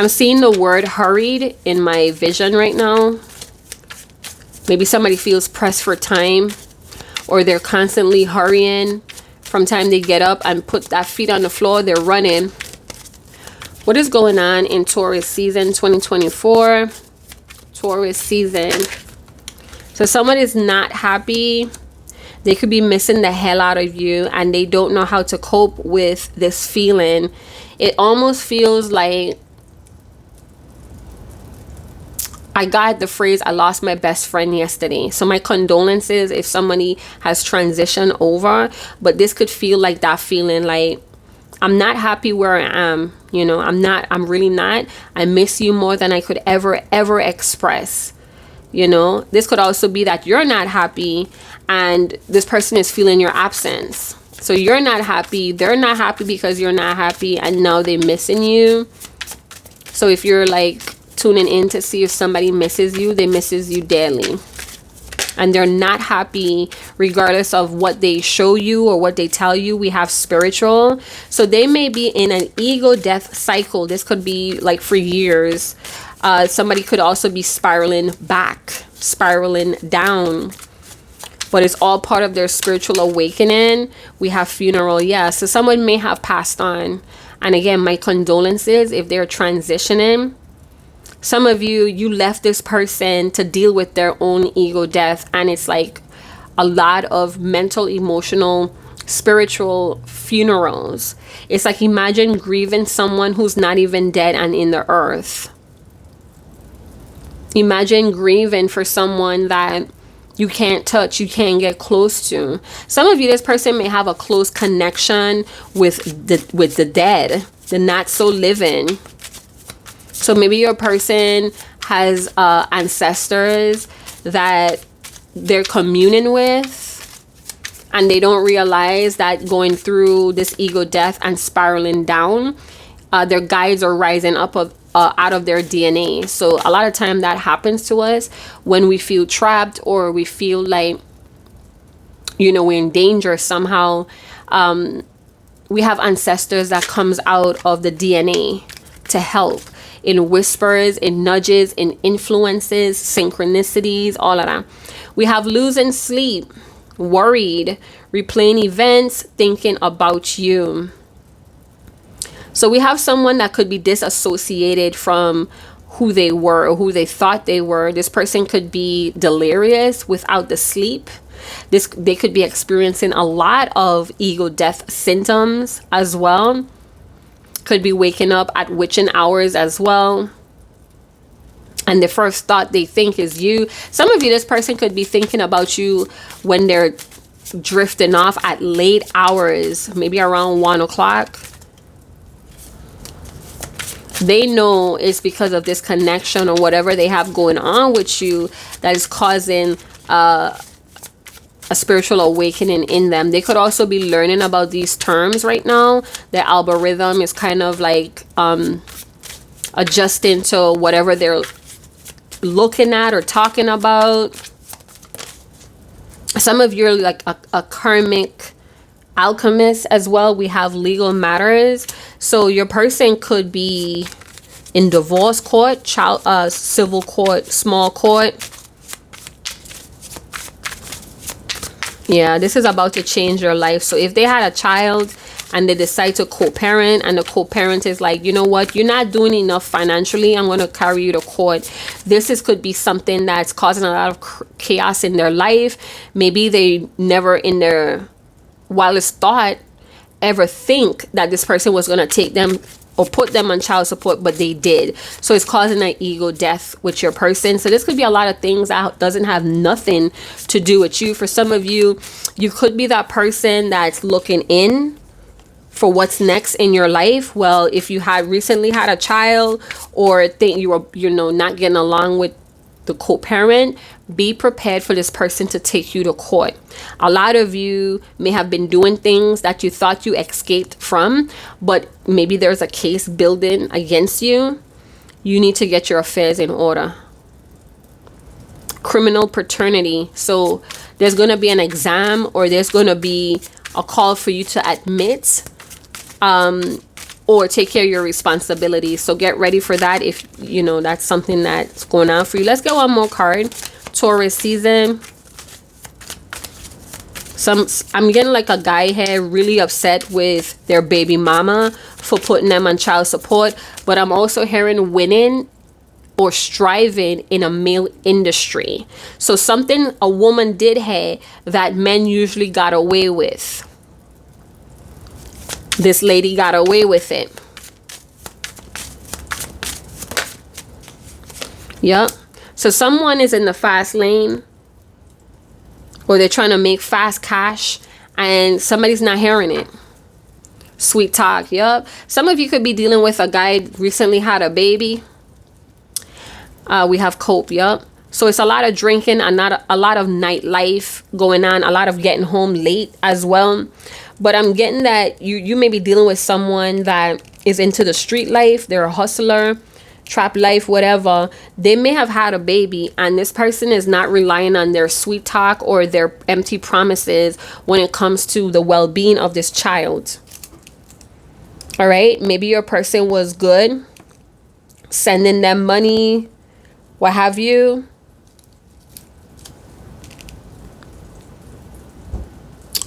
I'm seeing the word hurried in my vision right now. Maybe somebody feels pressed for time, or they're constantly hurrying. From time they get up and put that feet on the floor, they're running. What is going on in Taurus season 2024? Taurus season. So someone is not happy. They could be missing the hell out of you, and they don't know how to cope with this feeling. It almost feels like, I got the phrase, I lost my best friend yesterday. So my condolences if somebody has transitioned over. But this could feel like that feeling, like, I'm not happy where I am. You know, I'm really not. I miss you more than I could ever express. You know, this could also be that you're not happy and this person is feeling your absence. So you're not happy. They're not happy because you're not happy, and now they're missing you. So if you're like tuning in to see if somebody misses you, they misses you daily, and they're not happy regardless of what they show you or what they tell you. We have spiritual, so they may be in an ego death cycle. This could be like for years. Somebody could also be spiraling back, spiraling down, but it's all part of their spiritual awakening. We have funeral, yeah, so someone may have passed on, and again, my condolences if they're transitioning. Some of you, you left this person to deal with their own ego death, and it's like a lot of mental, emotional, spiritual funerals. It's like, imagine grieving someone who's not even dead and in the earth. Imagine grieving for someone that you can't touch, you can't get close to. Some of you, this person may have a close connection with the dead, the not so living. So maybe your person has ancestors that they're communing with, and they don't realize that going through this ego death and spiraling down, their guides are rising up out of their DNA. So a lot of time that happens to us when we feel trapped, or we feel like, you know, we're in danger somehow. We have ancestors that comes out of the DNA to help. In whispers, in nudges, in influences, synchronicities, all of that. We have losing sleep, worried, replaying events, thinking about you. So we have someone that could be disassociated from who they were or who they thought they were. This person could be delirious without the sleep. They could be experiencing a lot of ego death symptoms as well. Could be waking up at witching hours as well, and the first thought they think is you. Some of you, this person could be thinking about you when they're drifting off at late hours, maybe around 1 o'clock. They know it's because of this connection or whatever they have going on with you that is causing a spiritual awakening in them. They could also be learning about these terms right now. The algorithm is kind of like adjusting to whatever they're looking at or talking about. Some of you are like a karmic alchemist as well. We have legal matters. So your person could be in divorce court, civil court, small court. Yeah, this is about to change your life. So if they had a child and they decide to co-parent, and the co-parent is like, you know what, you're not doing enough financially, I'm going to carry you to court. Could be something that's causing a lot of chaos in their life. Maybe they never in their wildest thought ever think that this person was going to take them or put them on child support, but they did. So it's causing an ego death with your person. So this could be a lot of things that doesn't have nothing to do with you. For some of you, you could be that person that's looking in for what's next in your life. Well, if you had recently had a child, or think you were, you know, not getting along with the co-parent, be prepared for this person to take you to court. A lot of you may have been doing things that you thought you escaped from, but maybe there's a case building against you. You need to get your affairs in order. Criminal paternity. So there's going to be an exam, or there's going to be a call for you to admit or take care of your responsibilities. So get ready for that if you know that's something that's going on for you. Let's get one more card. Taurus season. I'm getting like a guy here really upset with their baby mama for putting them on child support, but I'm also hearing winning or striving in a male industry. So something a woman did here that men usually got away with. This lady got away with it. Yep. So someone is in the fast lane, or they're trying to make fast cash, and somebody's not hearing it. Sweet talk. Yep. Some of you could be dealing with a guy recently had a baby. We have cope. Yep. So it's a lot of drinking and not a lot of nightlife going on, a lot of getting home late as well. But I'm getting that you may be dealing with someone that is into the street life. They're a hustler, trap life, whatever. They may have had a baby, and this person is not relying on their sweet talk or their empty promises when it comes to the well-being of this child. All right. Maybe your person was good, sending them money, what have you.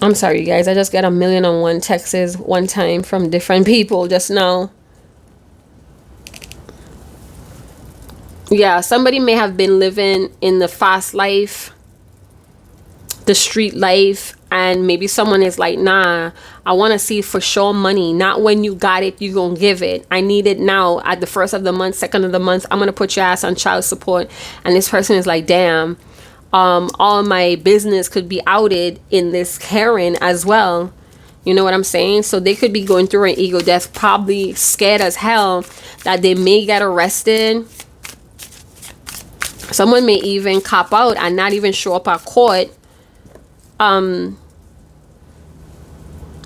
I'm sorry, you guys. I just got 1,000,001 texts one time from different people just now. Yeah, somebody may have been living in the fast life, the street life, and maybe someone is like, nah, I want to see for sure money. Not when you got it, you gonna give it. I need it now at the first of the month, second of the month. I'm gonna put your ass on child support. And this person is like, damn, all my business could be outed in this Karen as well. You know what I'm saying? So they could be going through an ego death, probably scared as hell that they may get arrested. Someone may even cop out and not even show up at court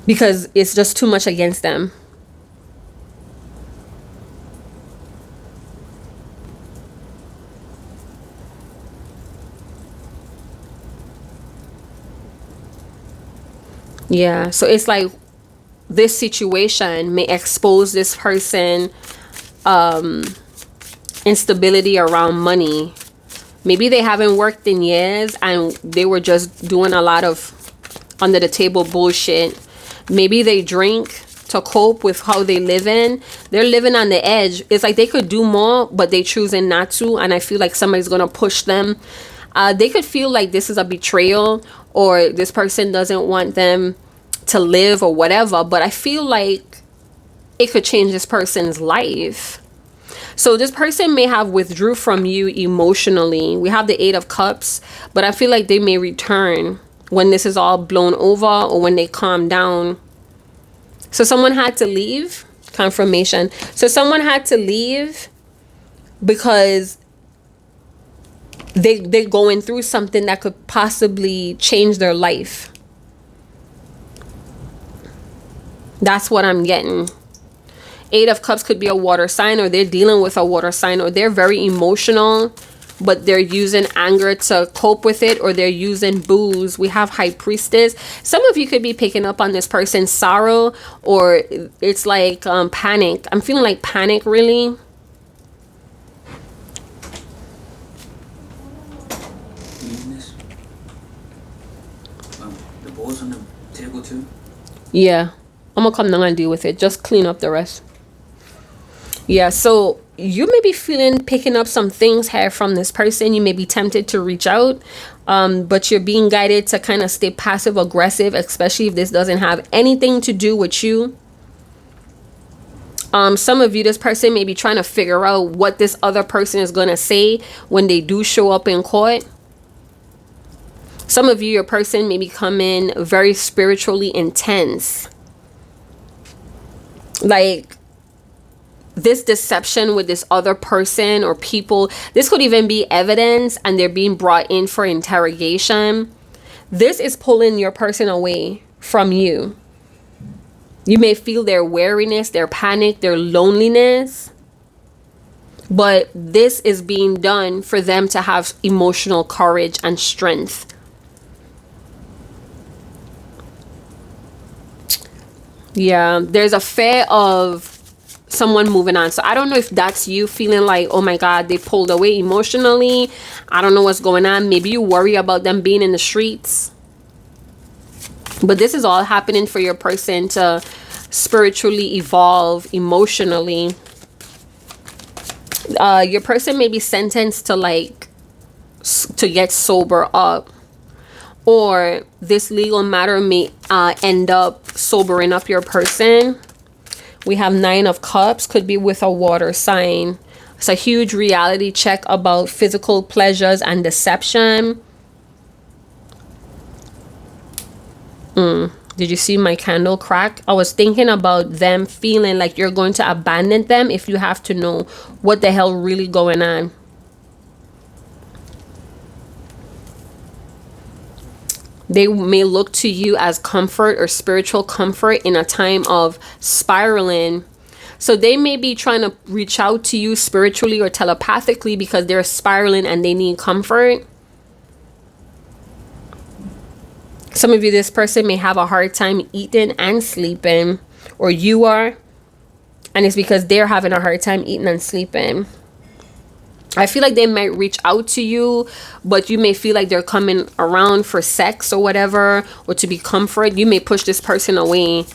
because it's just too much against them. Yeah, so it's like this situation may expose this person instability around money. Maybe they haven't worked in years and they were just doing a lot of under the table bullshit. Maybe they drink to cope with how they live in. They're living on the edge. It's like they could do more, but they choosing not to. And I feel like somebody's going to push them. They could feel like this is a betrayal, or this person doesn't want them to live or whatever. But I feel like it could change this person's life. So this person may have withdrew from you emotionally. We have the 8 of Cups, but I feel like they may return when this is all blown over or when they calm down. So someone had to leave. Confirmation. So someone had to leave because they're going through something that could possibly change their life. That's what I'm getting. 8 of Cups could be a water sign, or they're dealing with a water sign, or they're very emotional, but they're using anger to cope with it, or they're using booze. We have High Priestess. Some of you could be picking up on this person's sorrow, or it's like panic. I'm feeling like panic, really. The bowl's on the table too? Yeah. I'm gonna come down and deal with it. Just clean up the rest. Yeah, so you may be picking up some things here from this person. You may be tempted to reach out, but you're being guided to kind of stay passive aggressive, especially if this doesn't have anything to do with you. Some of you, this person may be trying to figure out what this other person is going to say when they do show up in court. Some of you, your person may become in very spiritually intense. Like this deception with this other person or people, this could even be evidence and they're being brought in for interrogation. This is pulling your person away from you. You may feel their weariness, their panic, their loneliness, but this is being done for them to have emotional courage and strength. Yeah, there's a fear of someone moving on. So I don't know if that's you feeling like, oh my God, they pulled away emotionally. I don't know what's going on. Maybe you worry about them being in the streets. But this is all happening for your person to spiritually evolve emotionally. Your person may be sentenced to like to get sober up, or this legal matter may end up sobering up your person. We have 9 of Cups, could be with a water sign. It's a huge reality check about physical pleasures and deception. Did you see my candle crack? I was thinking about them feeling like you're going to abandon them if you have to know what the hell really going on. They may look to you as comfort or spiritual comfort in a time of spiraling. So they may be trying to reach out to you spiritually or telepathically because they're spiraling and they need comfort. Some of you, this person may have a hard time eating and sleeping, or you are, and it's because they're having a hard time eating and sleeping. I feel like they might reach out to you, but you may feel like they're coming around for sex or whatever, or to be comfort. You may push this person away.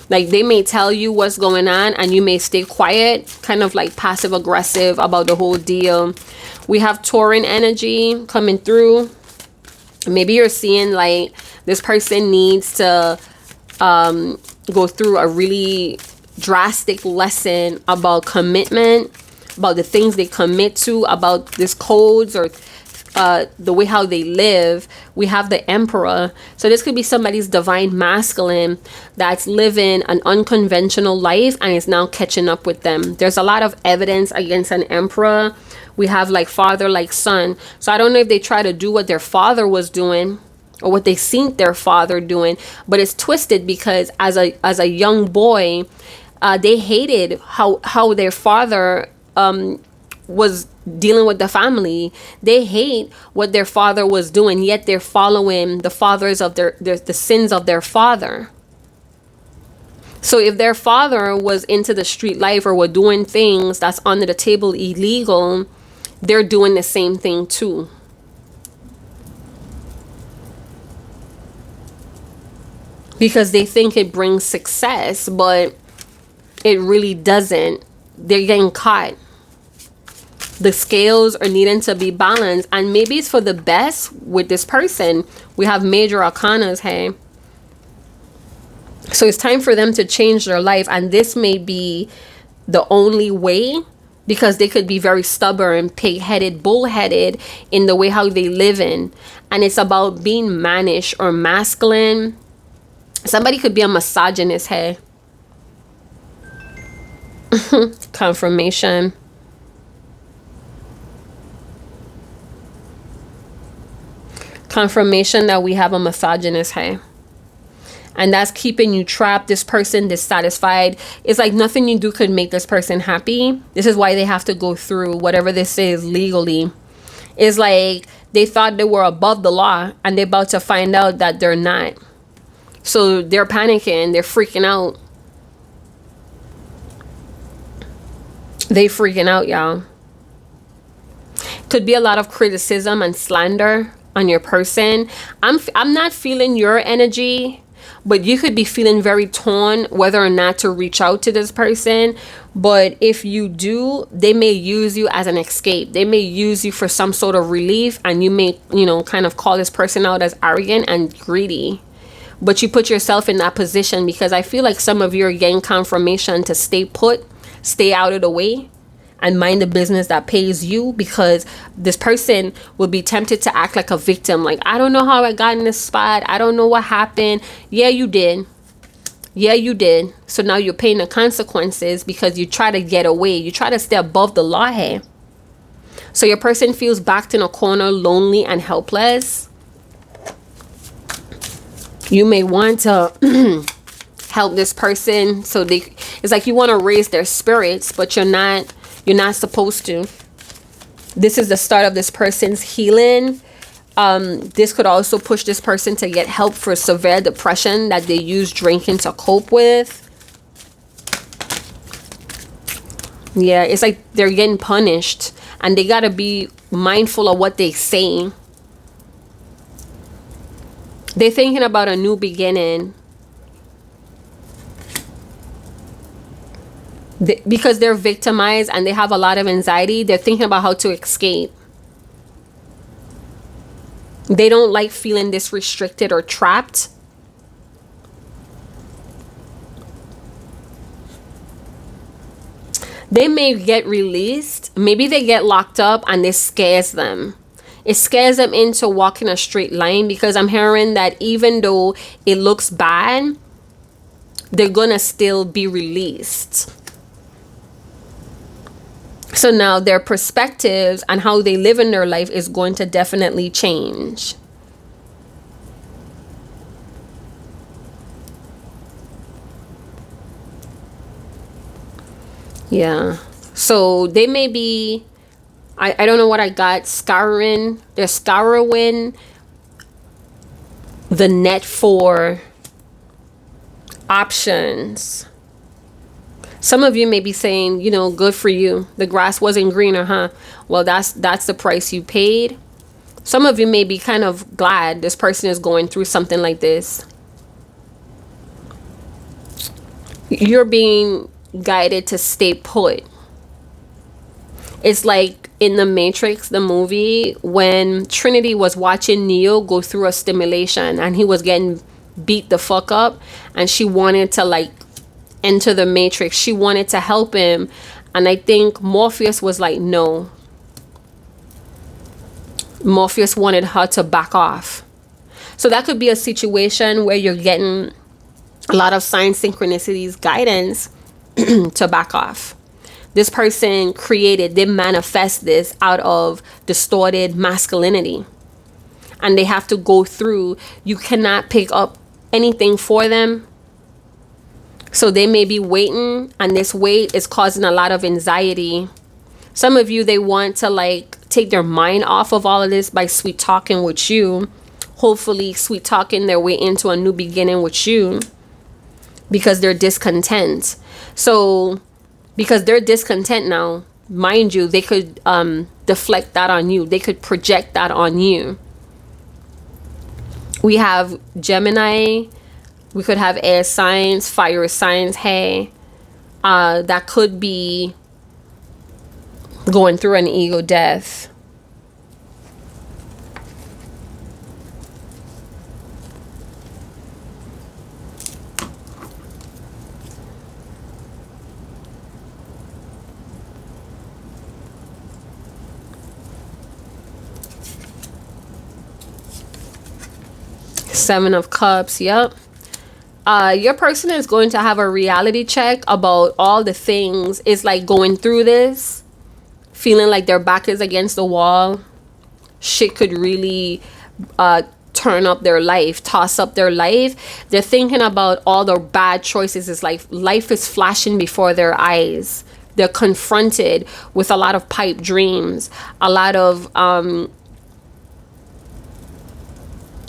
Like they may tell you what's going on and you may stay quiet, kind of like passive aggressive about the whole deal. We have Tauran energy coming through. Maybe you're seeing like this person needs to go through a really drastic lesson about commitment, about the things they commit to, about these codes or the way how they live. We have the Emperor. So this could be somebody's divine masculine that's living an unconventional life and is now catching up with them. There's a lot of evidence against an Emperor. We have like father, like son. So I don't know if they try to do what their father was doing or what they seen their father doing, but it's twisted because as a young boy, they hated how their father was dealing with the family. They hate what their father was doing, yet they're following the fathers of the sins of their father. So if their father was into the street life or were doing things that's under the table illegal, they're doing the same thing too. Because they think it brings success, but it really doesn't. They're getting caught. The scales are needing to be balanced, and maybe it's for the best with this person. We have major arcanas here. So it's time for them to change their life, and this may be the only way, because they could be very stubborn, pig-headed, bull-headed in the way how they live in. And it's about being mannish or masculine. Somebody could be a misogynist here. Confirmation. Confirmation that we have a misogynist here. And that's keeping you trapped, this person dissatisfied. It's like nothing you do could make this person happy. This is why they have to go through whatever this is legally. It's like they thought they were above the law and they're about to find out that they're not. So they're panicking, they're freaking out. They freaking out, y'all. Could be a lot of criticism and slander on your person. I'm not feeling your energy, but you could be feeling very torn whether or not to reach out to this person. But if you do, they may use you as an escape. They may use you for some sort of relief, and you may, kind of call this person out as arrogant and greedy. But you put yourself in that position because I feel like some of you are getting confirmation to stay put, stay out of the way, and mind the business that pays you, because this person will be tempted to act like a victim. Like, I don't know how I got in this spot. I don't know what happened. Yeah, you did. Yeah, you did. So now you're paying the consequences because you try to get away. You try to stay above the law here. So your person feels backed in a corner, lonely and helpless. You may want to help this person. So it's like you want to raise their spirits, but you're not supposed to. This is the start of this person's healing. This could also push this person to get help for severe depression that they use drinking to cope with. Yeah, it's like they're getting punished and they got to be mindful of what they say. They're thinking about a new beginning. Because they're victimized and they have a lot of anxiety, they're thinking about how to escape. They don't like feeling this restricted or trapped. They may get released. Maybe they get locked up and this scares them. It scares them into walking a straight line, because I'm hearing that even though it looks bad, they're gonna still be released. So now their perspectives and how they live in their life is going to definitely change. Yeah. So they may be, I don't know what I got, they're scouring the net for options. Some of you may be saying, you know, good for you. The grass wasn't greener, huh? Well, that's the price you paid. Some of you may be kind of glad this person is going through something like this. You're being guided to stay put. It's like in the Matrix, the movie, when Trinity was watching Neo go through a stimulation and he was getting beat the fuck up, and she wanted to like enter the Matrix. She wanted to help him, and I think Morpheus was like, no. Morpheus wanted her to back off. So that could be a situation where you're getting a lot of sign synchronicities, guidance to back off. This person they manifest this out of distorted masculinity, and they have to go through. You cannot pick up anything for them. So they may be waiting, and this wait is causing a lot of anxiety. Some of you, they want to like take their mind off of all of this by sweet talking with you. Hopefully sweet talking their way into a new beginning with you, because they're discontent. So because they're discontent now, mind you, they could deflect that on you. They could project that on you. We have Gemini. We could have air signs, fire signs. Hey, that could be going through an ego death. Seven of Cups. Yep. Your person is going to have a reality check about all the things. It's like going through this, feeling like their back is against the wall. Shit could really turn up their life, toss up their life. They're thinking about all the bad choices. It's like life is flashing before their eyes. They're confronted with a lot of pipe dreams, a lot of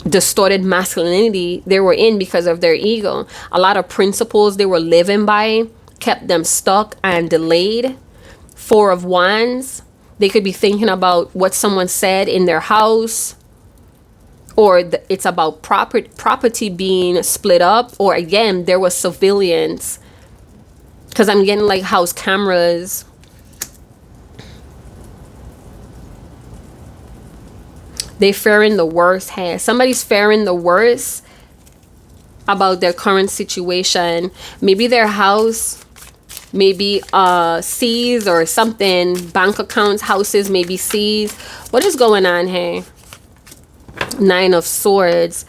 distorted masculinity they were in because of their ego. A lot of principles they were living by kept them stuck and delayed. Four of Wands. They could be thinking about what someone said in their house, or it's about property being split up, or again there was surveillance, because I'm getting like house cameras. They fearing the worst. Hey, somebody's fearing the worst about their current situation. Maybe their house, maybe seized or something. Bank accounts, houses maybe seized. What is going on here? Nine of Swords.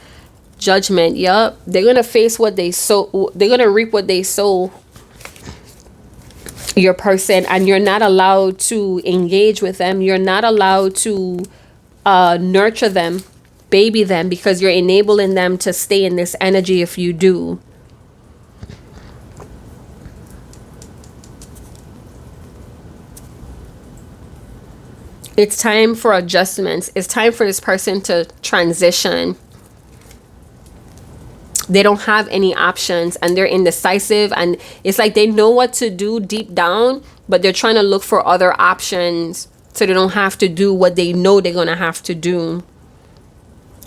Judgment. Yup. They're gonna face what they sow. They're gonna reap what they sow. Your person, and you're not allowed to engage with them. You're not allowed to nurture them, baby them, because you're enabling them to stay in this energy if you do. It's time for adjustments. It's time for this person to transition. They don't have any options and they're indecisive, and it's like they know what to do deep down, but they're trying to look for other options so they don't have to do what they know they're gonna have to do.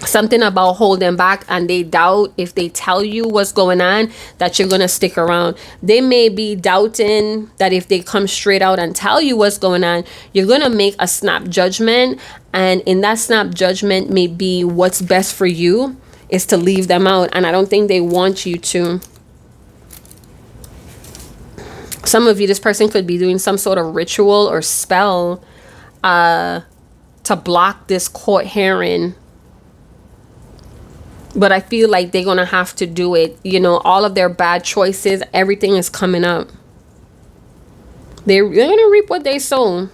Something about holding back, and they doubt if they tell you what's going on that you're gonna stick around. They may be doubting that if they come straight out and tell you what's going on, you're gonna make a snap judgment, and in that snap judgment may be what's best for you is to leave them out, and I don't think they want you to. Some of you, this person could be doing some sort of ritual or spell to block this court hearing. But I feel like they're going to have to do it. You know, all of their bad choices, everything is coming up. They're going to reap what they sow.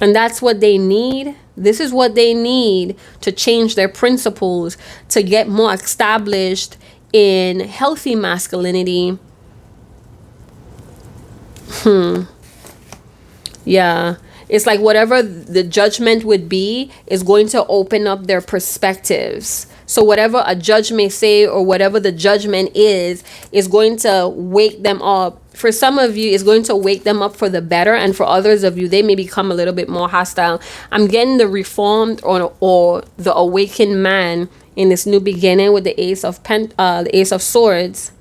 And that's what they need. This is what they need to change their principles, to get more established in healthy masculinity. Yeah. It's like whatever the judgment would be is going to open up their perspectives. So whatever a judge may say or whatever the judgment is going to wake them up. For some of you, it's going to wake them up for the better. And for others of you, they may become a little bit more hostile. I'm getting the reformed or the awakened man in this new beginning with the Ace of Swords.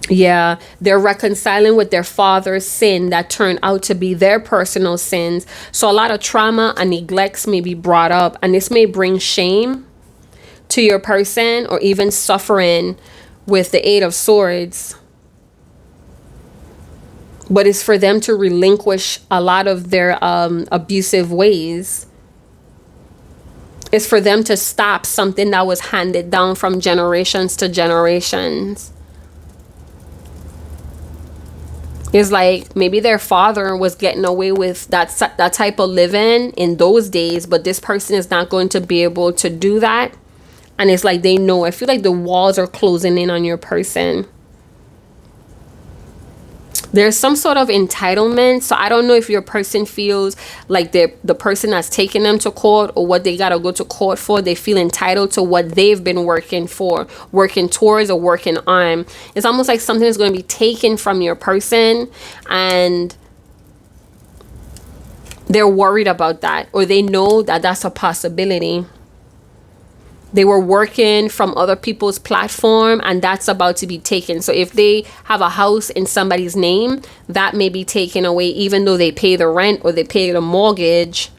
Yeah, they're reconciling with their father's sin that turned out to be their personal sins. So a lot of trauma and neglects may be brought up, and this may bring shame to your person or even suffering with the Eight of Swords. But it's for them to relinquish a lot of their abusive ways. It's for them to stop something that was handed down from generations to generations. It's like maybe their father was getting away with that type of living in those days, but this person is not going to be able to do that. And it's like they know. I feel like the walls are closing in on your person. There's some sort of entitlement. So I don't know if your person feels like the person that's taking them to court or what they got to go to court for, they feel entitled to what they've been working for, working towards, or working on. It's almost like something is going to be taken from your person, and they're worried about that, or they know that that's a possibility. They were working from other people's platform, and that's about to be taken. So if they have a house in somebody's name, that may be taken away, even though they pay the rent or they pay the mortgage.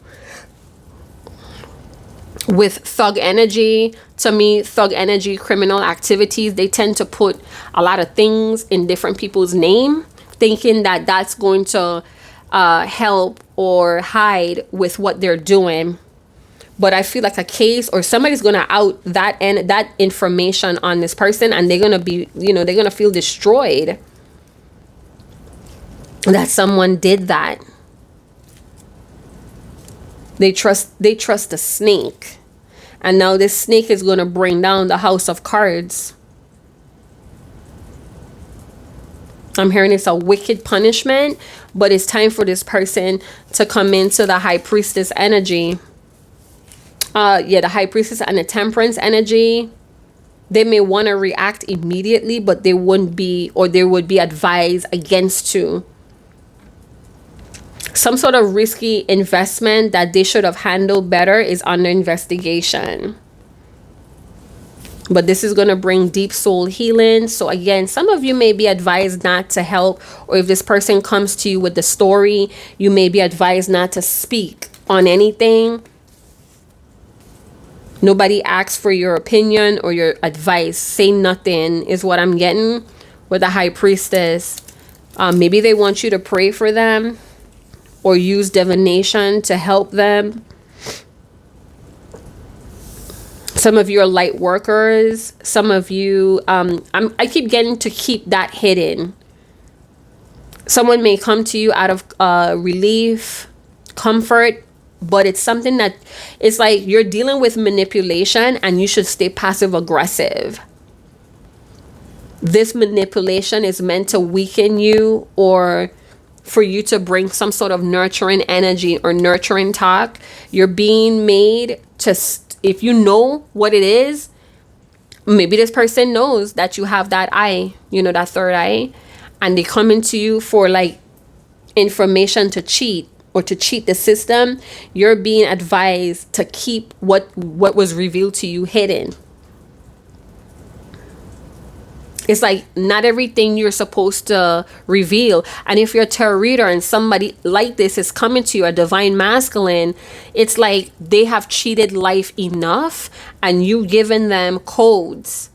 With thug energy, to me, thug energy, criminal activities, they tend to put a lot of things in different people's name, thinking that that's going to help or hide with what they're doing. But I feel like a case or somebody's going to out that information on this person, and they're going to be, they're going to feel destroyed that someone did that. They trust the snake. And now this snake is going to bring down the House of Cards. I'm hearing it's a wicked punishment, but it's time for this person to come into the High Priestess energy. The High Priestess and the Temperance energy. They may want to react immediately, but they wouldn't be, or they would be advised against to. Some sort of risky investment that they should have handled better is under investigation. But this is going to bring deep soul healing. So again, some of you may be advised not to help, or if this person comes to you with the story, you may be advised not to speak on anything. Nobody asks for your opinion or your advice. Say nothing is what I'm getting with the High Priestess. Maybe they want you to pray for them or use divination to help them. Some of you are light workers. Some of you, I keep getting to keep that hidden. Someone may come to you out of relief, comfort, but it's something that it's like you're dealing with manipulation, and you should stay passive aggressive. This manipulation is meant to weaken you, or for you to bring some sort of nurturing energy or nurturing talk. You're being made to, if you know what it is, Maybe this person knows that you have that eye, that third eye, and they come into you for like information to cheat or to cheat the system. You're being advised to keep what was revealed to you hidden. It's like not everything you're supposed to reveal. And if you're a tarot reader and somebody like this is coming to you, a divine masculine, it's like they have cheated life enough and you've given them codes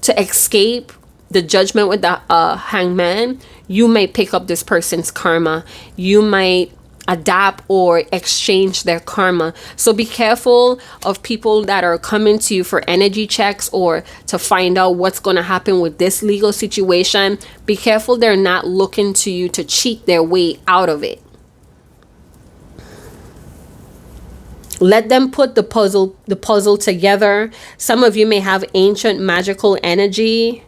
to escape the judgment with the hangman. You might pick up this person's karma. You might adapt or exchange their karma. So be careful of people that are coming to you for energy checks or to find out what's going to happen with this legal situation. Be careful they're not looking to you to cheat their way out of it. Let them put the puzzle together. Some of you may have ancient magical energy,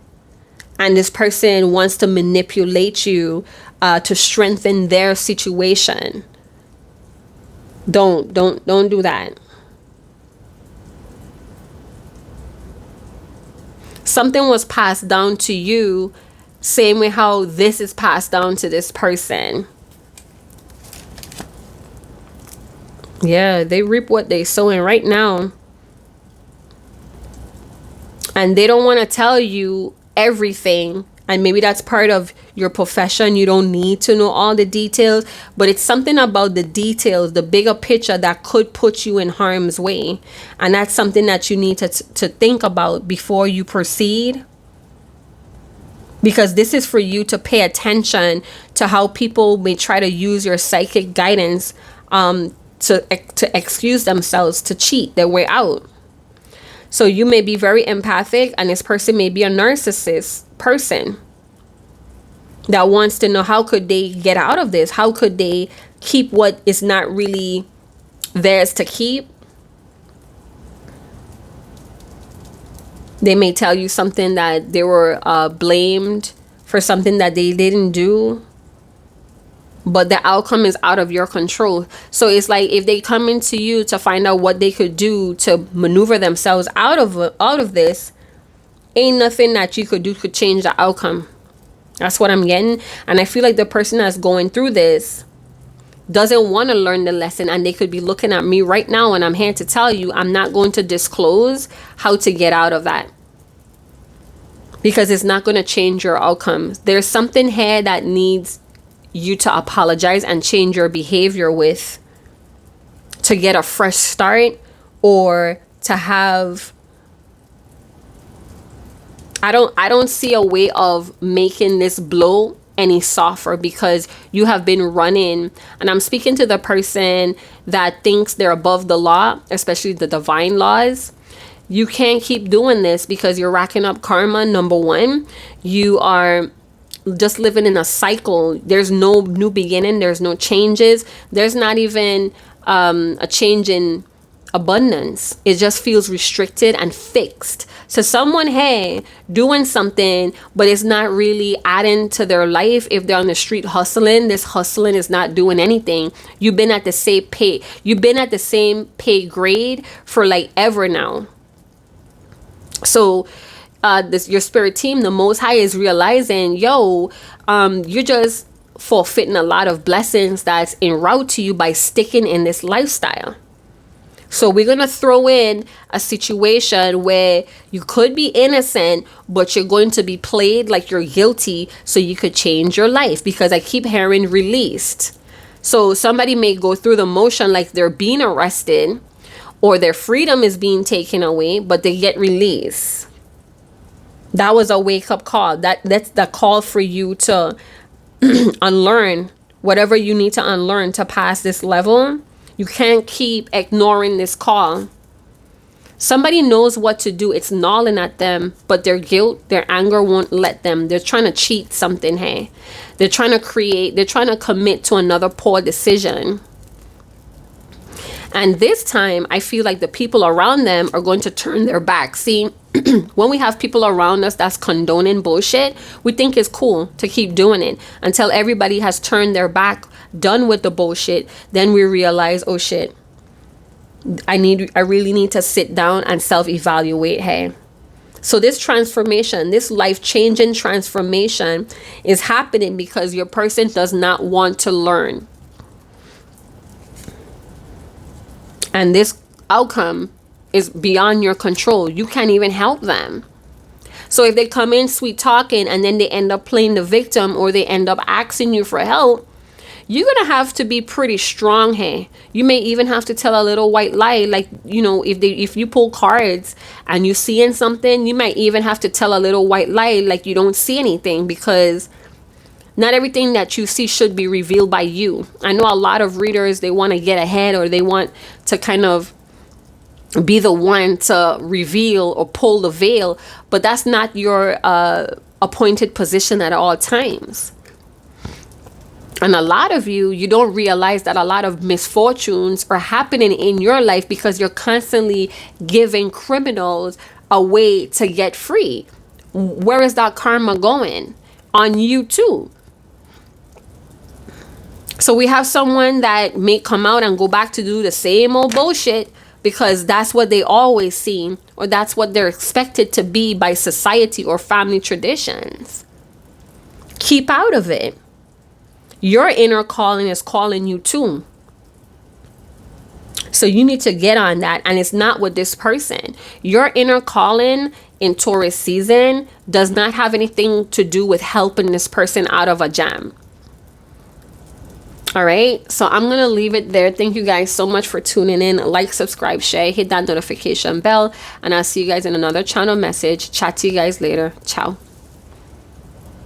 and this person wants to manipulate you to strengthen their situation. Don't do that. Something was passed down to you, same way how this is passed down to this person. Yeah, they reap what they sowing right now. And they don't want to tell you everything. And maybe that's part of your profession. You don't need to know all the details, but it's something about the details, the bigger picture that could put you in harm's way. And that's something that you need to think about before you proceed. Because this is for you to pay attention to how people may try to use your psychic guidance to excuse themselves, to cheat their way out. So you may be very empathic, and this person may be a narcissist person that wants to know how could they get out of this? How could they keep what is not really theirs to keep? They may tell you something that they were blamed for something that they didn't do, but the outcome is out of your control. So it's like if they come into you to find out what they could do to maneuver themselves out of this, ain't nothing that you could do could change the outcome. That's what I'm getting. And I feel like the person that's going through this doesn't want to learn the lesson, and they could be looking at me right now, and I'm here to tell you I'm not going to disclose how to get out of that, because it's not going to change your outcomes. There's something here that needs you to apologize and change your behavior with, to get a fresh start, or to have, I don't see a way of making this blow any softer, because you have been running. And I'm speaking to the person that thinks they're above the law, especially the divine laws. You can't keep doing this because you're racking up karma. Number one, you are just living in a cycle. There's no new beginning. There's no changes. There's not even a change in abundance. It just feels restricted and fixed. So someone, hey, doing something, but it's not really adding to their life. If they're on the street hustling, this hustling is not doing anything. You've been at the same pay. You've been at the same pay grade for like ever now. So your spirit team, the Most High, is realizing, you're just forfeiting a lot of blessings that's en route to you by sticking in this lifestyle. So we're going to throw in a situation where you could be innocent, but you're going to be played like you're guilty so you could change your life, because I keep hearing released. So somebody may go through the motion like they're being arrested or their freedom is being taken away, but they get released. That was a wake-up call. That's the call for you to unlearn whatever you need to unlearn to pass this level. You can't keep ignoring this call. Somebody knows what to do. It's gnawing at them, but their guilt, their anger won't let them. They're trying to cheat something, hey. They're trying to commit to another poor decision. And this time, I feel like the people around them are going to turn their back. See, when we have people around us that's condoning bullshit, we think it's cool to keep doing it until everybody has turned their back, done with the bullshit. Then we realize, oh shit, I really need to sit down and self-evaluate. Hey, So this transformation, this life-changing transformation is happening because your person does not want to learn. And this outcome is beyond your control. You can't even help them. So if they come in sweet talking and then they end up playing the victim, or they end up asking you for help, you're going to have to be pretty strong here. You may even have to tell a little white lie. Like, you know, if you pull cards and you seeing something, you might even have to tell a little white lie like you don't see anything, because not everything that you see should be revealed by you. I know a lot of readers, they want to get ahead, or they want to kind of be the one to reveal or pull the veil, but that's not your appointed position at all times. And a lot of you don't realize that a lot of misfortunes are happening in your life because you're constantly giving criminals a way to get free. Where is that karma going? On you too. So we have someone that may come out and go back to do the same old bullshit because that's what they always seen, or that's what they're expected to be by society or family traditions. Keep out of it. Your inner calling is calling you too. So you need to get on that. And it's not with this person. Your inner calling in Taurus season does not have anything to do with helping this person out of a jam. All right, so I'm going to leave it there. Thank you guys so much for tuning in. Like, subscribe, share, hit that notification bell, and I'll see you guys in another channel message. Chat to you guys later. Ciao.